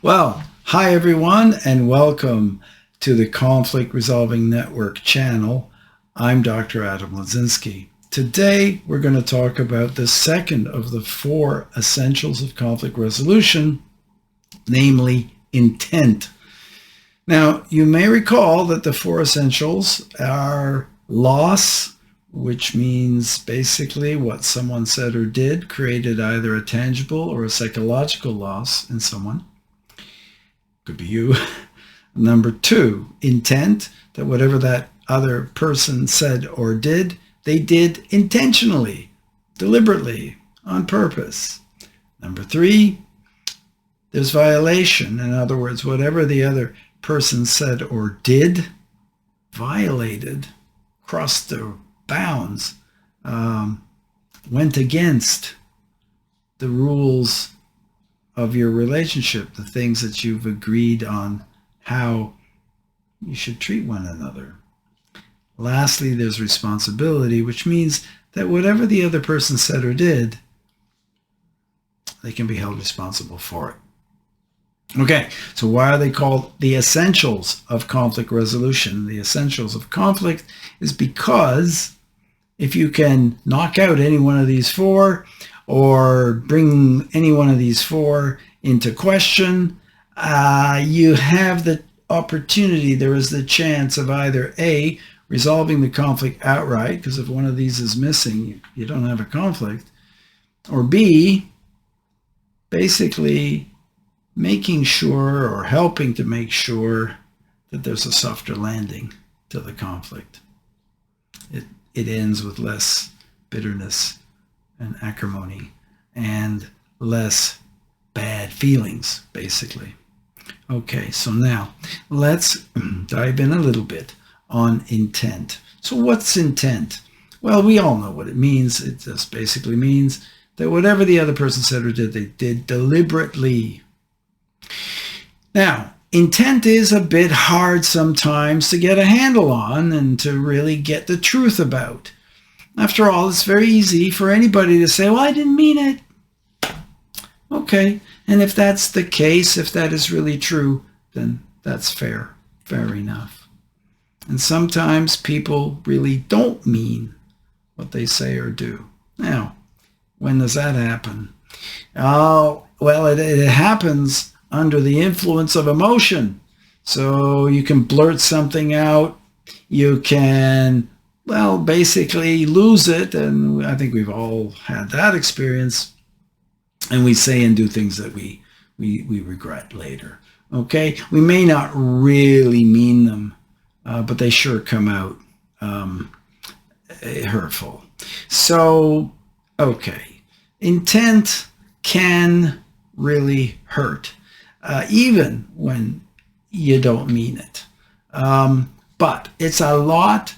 Well, hi everyone, and welcome to the Conflict Resolving Network channel. I'm Dr. Adam Lodzinski. Today, we're going to talk about the second of the 4 essentials of conflict resolution, namely intent. Now, you may recall that the 4 essentials are loss, which means basically what someone said or did created either a tangible or a psychological loss in someone. Could be you. Number 2, intent, that whatever that other person said or did, they did intentionally, deliberately, on purpose. Number 3, there's violation. In other words, whatever the other person said or did, violated, crossed the bounds, went against the rules of your relationship, the things that you've agreed on how you should treat one another. Lastly, there's responsibility, which means that whatever the other person said or did, they can be held responsible for it. Okay, so why are they called the essentials of conflict resolution? The essentials of conflict is because if you can knock out any one of these 4, or bring any one of these 4 into question, you have the opportunity, there is the chance of either A, resolving the conflict outright, because if one of these is missing, you don't have a conflict, or B, basically making sure or helping to make sure that there's a softer landing to the conflict. It ends with less bitterness and acrimony and less bad feelings, basically. Okay, so now let's dive in a little bit on intent. So what's intent? Well, we all know what it means. It just basically means that whatever the other person said or did, they did deliberately. Now, intent is a bit hard sometimes to get a handle on and to really get the truth about. After all, it's very easy for anybody to say, well, I didn't mean it. Okay, and if that's the case, if that is really true, then that's fair enough. And sometimes people really don't mean what they say or do. Now, when does that happen? Oh, well, it happens under the influence of emotion. So you can blurt something out, you can, well, basically lose it, and I think we've all had that experience, and we say and do things that we regret later. Okay, we may not really mean them, but they sure come out hurtful. So, okay, intent can really hurt, even when you don't mean it. But it's a lot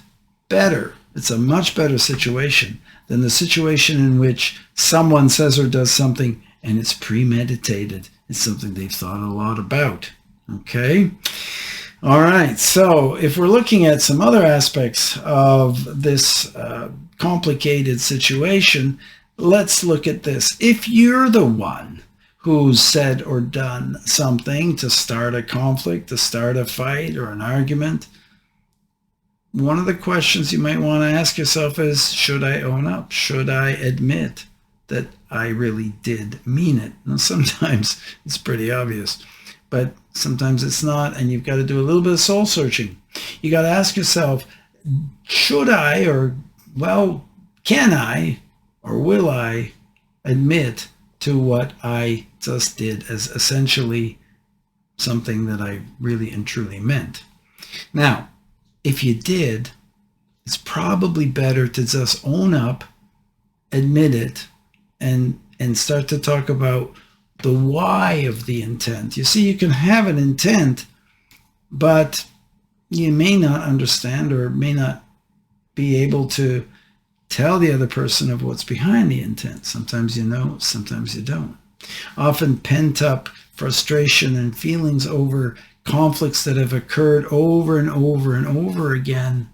better. It's a much better situation than the situation in which someone says or does something and it's premeditated. It's something they've thought a lot about. Okay? All right. So if we're looking at some other aspects of this complicated situation, let's look at this. If you're the one who's said or done something to start a conflict, to start a fight or an argument, one of the questions you might want to ask yourself is, should I own up? Should I admit that I really did mean it? Now, sometimes it's pretty obvious, but sometimes it's not, and you've got to do a little bit of soul searching. You got to ask yourself, should I, or, well, can I, or will I admit to what I just did as essentially something that I really and truly meant? Now, if you did, it's probably better to just own up, admit it, and start to talk about the why of the intent. You see, you can have an intent, but you may not understand or may not be able to tell the other person of what's behind the intent. Sometimes you know, sometimes you don't. Often pent up frustration and feelings over conflicts that have occurred over and over and over again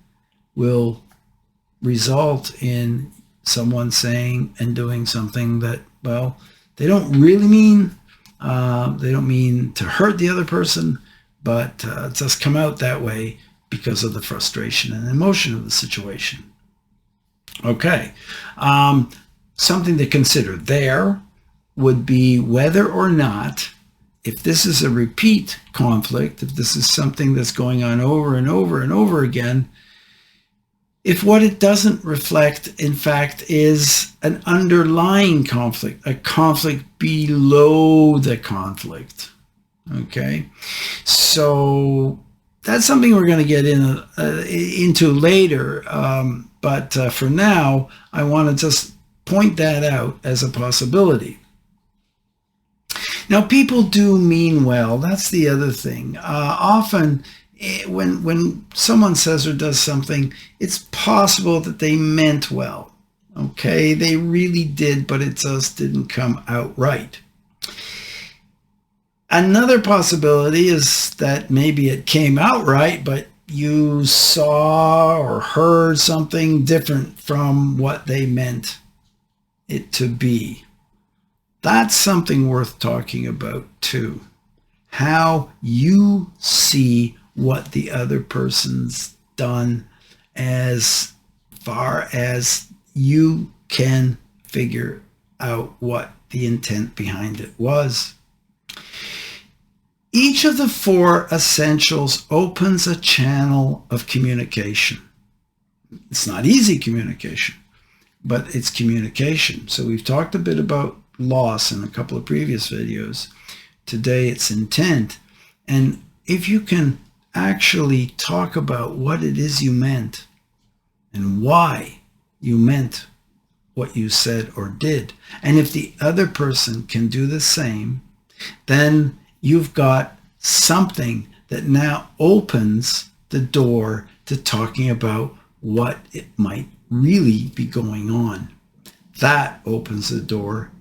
will result in someone saying and doing something that, well, they don't really mean, They don't mean to hurt the other person, but it just come out that way because of the frustration and emotion of the situation. Okay. Something to consider there would be whether or not, if this is a repeat conflict, if this is something that's going on over and over and over again, if what it doesn't reflect, in fact, is an underlying conflict, a conflict below the conflict. Okay, so that's something we're going to get into later, but for now, I want to just point that out as a possibility. Now, people do mean well. That's the other thing. Often, when someone says or does something, it's possible that they meant well. Okay, they really did, but it just didn't come out right. Another possibility is that maybe it came out right, but you saw or heard something different from what they meant it to be. That's something worth talking about too. How you see what the other person's done as far as you can figure out what the intent behind it was. Each of the 4 essentials opens a channel of communication. It's not easy communication, but it's communication. So we've talked a bit about loss in a couple of previous videos. Today it's intent. And if you can actually talk about what it is you meant and why you meant what you said or did, and if the other person can do the same, then you've got something that now opens the door to talking about what it might really be going on. That opens the door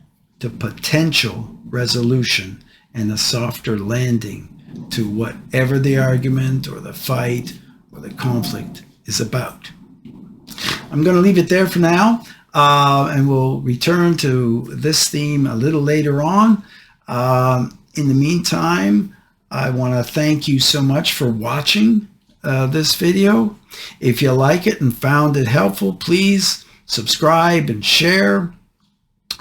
to potential resolution and a softer landing to whatever the argument or the fight or the conflict is about. I'm going to leave it there for now, and we'll return to this theme a little later on. In the meantime, I want to thank you so much for watching this video. If you like it and found it helpful, please subscribe and share.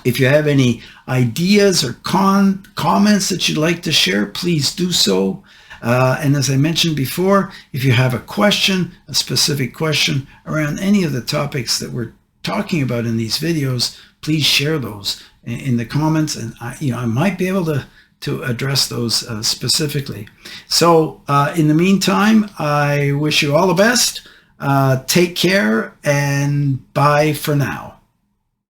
If you have any ideas or comments that you'd like to share, please do so. And as I mentioned before, if you have a question, a specific question around any of the topics that we're talking about in these videos, please share those in the comments, and I might be able to address those specifically. So in the meantime, I wish you all the best. Take care, and bye for now.